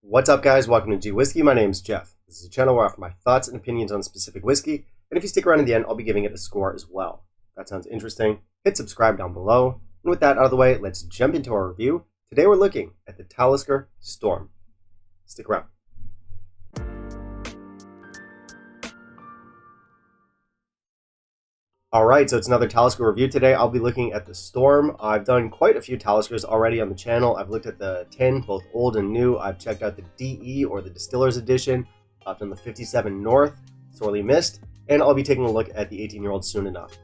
What's up, guys? Welcome to gwhisky. My name's Jeff. This is a channel where I offer my thoughts and opinions on specific whiskey, and if you stick around to the end, I'll be giving it a score as well. If that sounds interesting, hit subscribe down below. And with that out of the way, let's jump into our review. Today we're looking at the Talisker Storm. Stick around. Alright, so it's another Talisker review today. I'll be looking at the Storm. I've done quite a few Taliskers already on the channel. I've looked at the 10, both old and new. I've checked out the DE, or the Distiller's Edition. I've done the 57 North, Sorely Missed, and I'll be taking a look at the 18-year-old soon enough.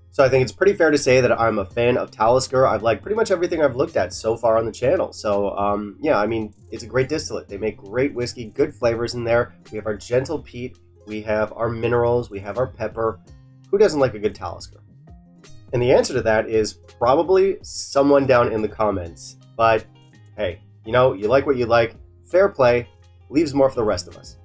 So I think it's pretty fair to say that I'm a fan of Talisker. I've liked pretty much everything I've looked at so far on the channel. So, yeah, I mean, it's a great distillate. They make great whiskey, good flavors in there. We have our gentle peat, we have our minerals, we have our pepper. Who doesn't like a good Talisker? And the answer to that is probably someone down in the comments. But hey, you know, you like what you like. Fair play. Leaves more for the rest of us.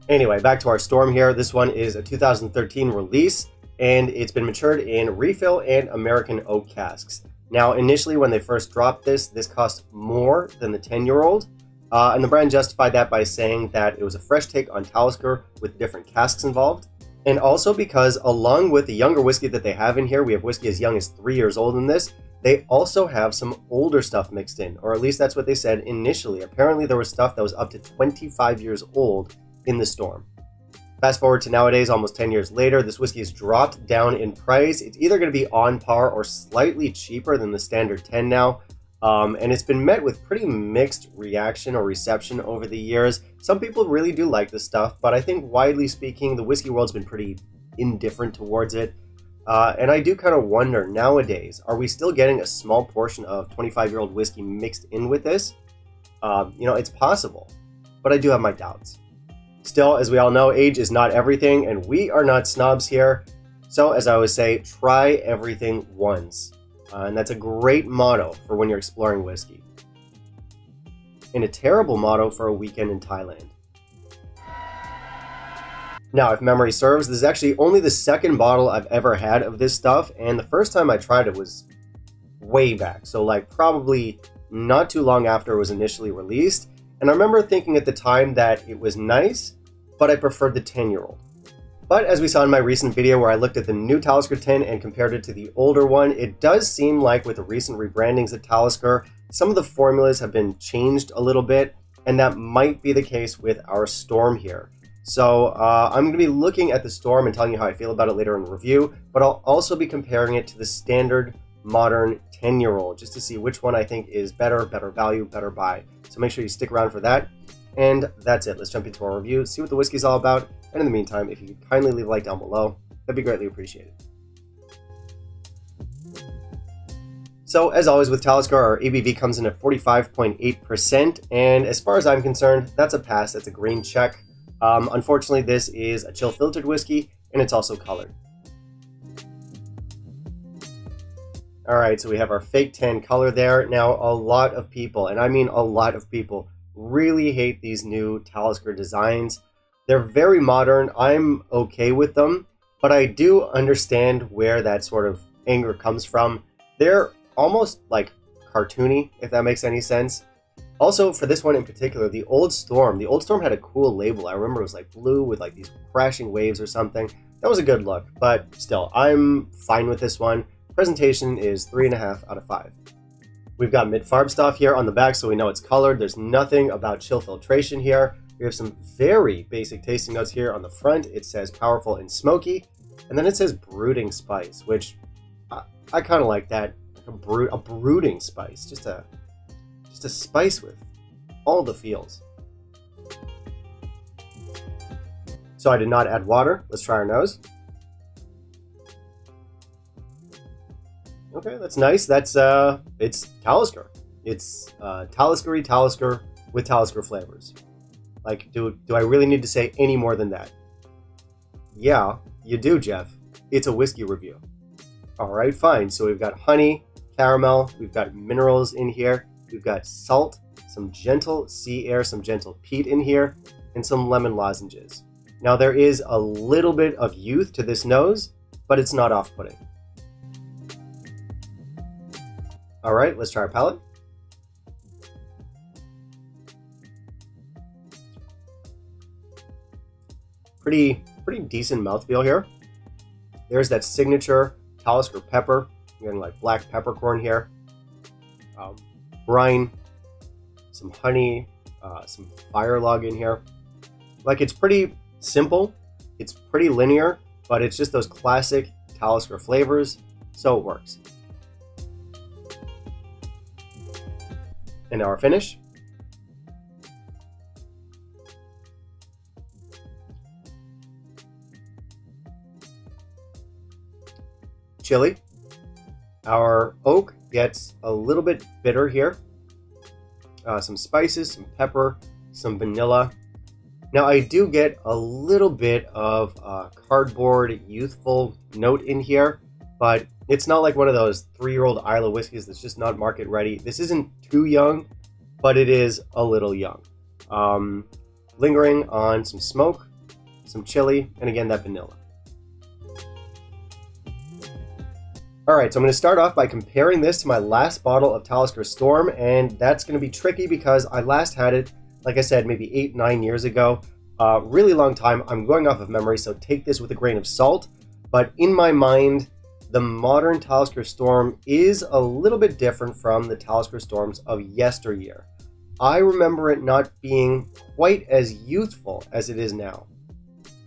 Anyway, back to our Storm here. This one is a 2013 release, and it's been matured in refill and American oak casks. Now, initially when they first dropped this cost more than the 10-year-old. And the brand justified that by saying that it was a fresh take on Talisker with different casks involved. And also because along with the younger whiskey that they have in here, we have whiskey as young as 3 years old in this, they also have some older stuff mixed in, or at least that's what they said initially. Apparently there was stuff that was up to 25 years old in the Storm. Fast forward to nowadays, almost 10 years later, this whiskey has dropped down in price. It's either going to be on par or slightly cheaper than the standard 10 now. And it's been met with pretty mixed reaction or reception over the years. Some people really do like this stuff, but I think widely speaking, the whiskey world's been pretty indifferent towards it. And I do kind of wonder nowadays, are we still getting a small portion of 25-year-old whiskey mixed in with this? You know, it's possible, but I do have my doubts. Still, as we all know, age is not everything, and we are not snobs here. So, as I always say, try everything once. And that's a great motto for when you're exploring whiskey. And a terrible motto for a weekend in Thailand. Now, if memory serves, this is actually only the second bottle I've ever had of this stuff, and the first time I tried it was way back, so like probably not too long after it was initially released. And I remember thinking at the time that it was nice, but I preferred the 10-year-old. But as we saw in my recent video where I looked at the new Talisker 10 and compared it to the older one, it does seem like with the recent rebrandings at Talisker, some of the formulas have been changed a little bit, and that might be the case with our Storm here. So I'm going to be looking at the Storm and telling you how I feel about it later in the review, but I'll also be comparing it to the standard modern 10-year-old just to see which one I think is better value, better buy. So make sure you stick around for that. And that's it. Let's jump into our review, see what the whiskey's all about. And in the meantime, if you could kindly leave a like down below, that'd be greatly appreciated. So, as always with Talisker, our ABV comes in at 45.8%, and as far as I'm concerned, that's a pass, that's a green check. Unfortunately, this is a chill filtered whiskey, and it's also colored. Alright, so we have our fake tan color there. Now, a lot of people, and I mean a lot of people, really hate these new Talisker designs. They're very modern. I'm okay with them, but I do understand where that sort of anger comes from. They're almost like cartoony, if that makes any sense. Also, for this one in particular, the Old Storm had a cool label. I remember it was like blue with like these crashing waves or something. That was a good look, but still, I'm fine with this one. Presentation is 3.5 out of 5. We've got mid-farb stuff here on the back, so we know it's colored. There's nothing about chill filtration here. We have some very basic tasting notes here on the front. It says powerful and smoky, and then it says brooding spice, which I kind of like that. Like a brooding spice, just a spice with all the feels. So I did not add water. Let's try our nose. Okay, that's nice. That's it's Talisker. It's Talisker with Talisker flavors. Like, do I really need to say any more than that? Yeah, you do, Jeff. It's a whiskey review. Alright, fine. So we've got honey, caramel, we've got minerals in here, we've got salt, some gentle sea air, some gentle peat in here, and some lemon lozenges. Now there is a little bit of youth to this nose, but it's not off-putting. Alright, let's try our palate. Pretty decent mouthfeel here. There's that signature Talisker pepper. You're getting like black peppercorn here. Brine, some honey, some fire log in here. Like, it's pretty simple, it's pretty linear, but it's just those classic Talisker flavors, so it works. And now our finish. Chili. Our oak gets a little bit bitter here. Some spices, some pepper, some vanilla. Now I do get a little bit of cardboard, youthful note in here, but it's not like one of those 3-year-old Isle of whiskeys that's just not market ready. This isn't too young, but it is a little young. Lingering on some smoke, some chili, and again that vanilla. Alright, so I'm going to start off by comparing this to my last bottle of Talisker Storm, and that's going to be tricky because I last had it, like I said, maybe 8-9 years ago. Really long time. I'm going off of memory, so take this with a grain of salt. But in my mind, the modern Talisker Storm is a little bit different from the Talisker Storms of yesteryear. I remember it not being quite as youthful as it is now.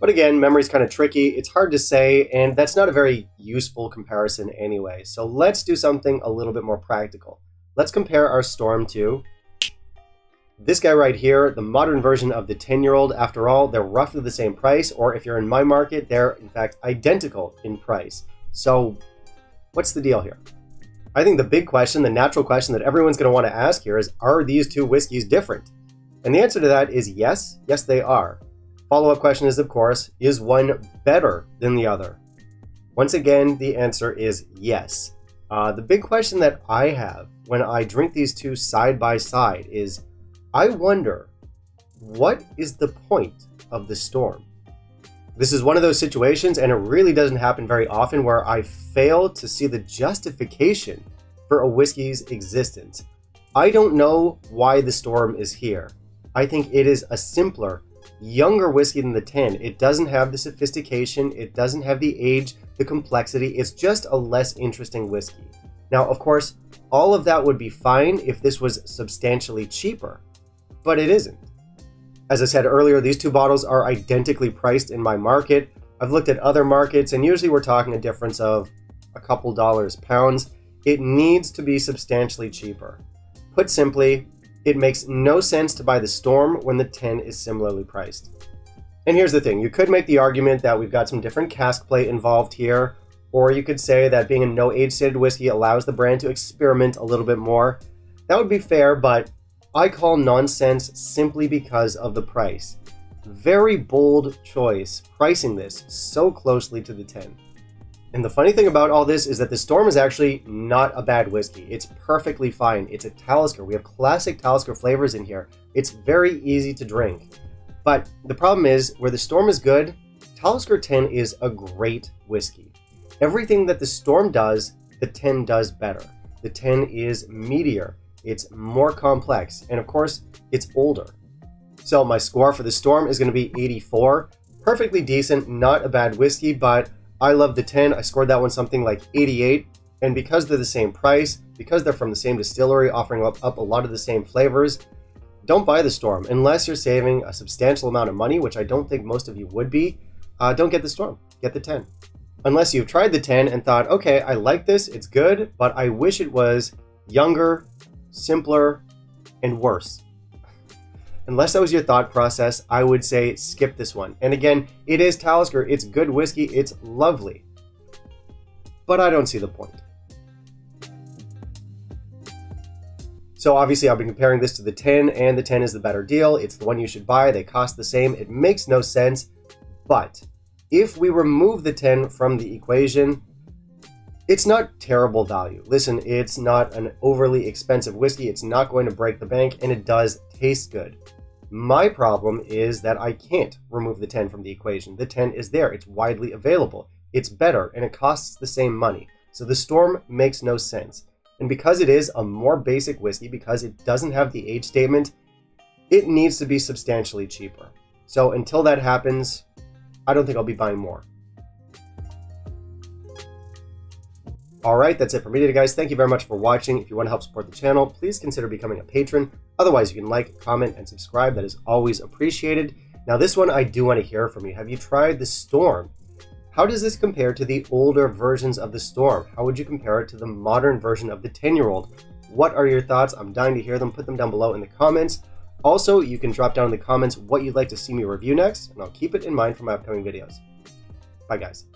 But again, memory's kind of tricky. It's hard to say, and that's not a very useful comparison anyway. So let's do something a little bit more practical. Let's compare our Storm to this guy right here, the modern version of the 10-year-old. After all, they're roughly the same price, or if you're in my market, they're in fact identical in price. So what's the deal here? I think the big question, the natural question that everyone's going to want to ask here is, are these two whiskeys different? And the answer to that is yes. Yes, they are. Follow-up question is, of course, is one better than the other? Once again, the answer is yes. The big question that I have when I drink these two side by side is, I wonder, what is the point of the Storm? This is one of those situations, and it really doesn't happen very often, where I fail to see the justification for a whiskey's existence. I don't know why the Storm is here. I think it is a simpler, younger whiskey than the 10. It doesn't have the sophistication, it doesn't have the age, the complexity. It's just a less interesting whiskey. Now, of course, all of that would be fine if this was substantially cheaper, but it isn't. As I said earlier, these two bottles are identically priced in my market. I've looked at other markets, and usually we're talking a difference of a couple dollars, pounds. It needs to be substantially cheaper. Put simply, it makes no sense to buy the Storm when the 10 is similarly priced. And here's the thing, you could make the argument that we've got some different cask plate involved here, or you could say that being a no age stated whiskey allows the brand to experiment a little bit more. That would be fair, but I call nonsense simply because of the price. Very bold choice, pricing this so closely to the 10. And the funny thing about all this is that the Storm is actually not a bad whiskey. It's perfectly fine. It's a Talisker. We have classic Talisker flavors in here. It's very easy to drink. But the problem is, where the Storm is good, Talisker 10 is a great whiskey. Everything that the Storm does, the 10 does better. The 10 is meatier. It's more complex. And of course, it's older. So my score for the Storm is going to be 84. Perfectly decent, not a bad whiskey, but I love the 10. I scored that one something like 88. And because they're the same price, because they're from the same distillery, offering up a lot of the same flavors, don't buy the Storm. Unless you're saving a substantial amount of money, which I don't think most of you would be, don't get the Storm. Get the 10. Unless you've tried the 10 and thought, okay, I like this, it's good, but I wish it was younger, simpler, and worse. Unless that was your thought process, I would say skip this one. And again, it is Talisker, it's good whiskey, it's lovely. But I don't see the point. So obviously I've been comparing this to the 10, and the 10 is the better deal. It's the one you should buy, they cost the same, it makes no sense. But if we remove the 10 from the equation, it's not terrible value. Listen, it's not an overly expensive whiskey, it's not going to break the bank, and it does taste good. My problem is that I can't remove the 10 from the equation. The 10 is there, it's widely available, it's better, and it costs the same money. So the Storm makes no sense. And because it is a more basic whiskey, because it doesn't have the age statement, it needs to be substantially cheaper. So until that happens, I don't think I'll be buying more. Alright, that's it for me today, guys. Thank you very much for watching. If you want to help support the channel, please consider becoming a patron. Otherwise, you can like, comment, and subscribe. That is always appreciated. Now, this one I do want to hear from you. Have you tried the Storm? How does this compare to the older versions of the Storm? How would you compare it to the modern version of the 10-year-old? What are your thoughts? I'm dying to hear them. Put them down below in the comments. Also, you can drop down in the comments what you'd like to see me review next, and I'll keep it in mind for my upcoming videos. Bye, guys.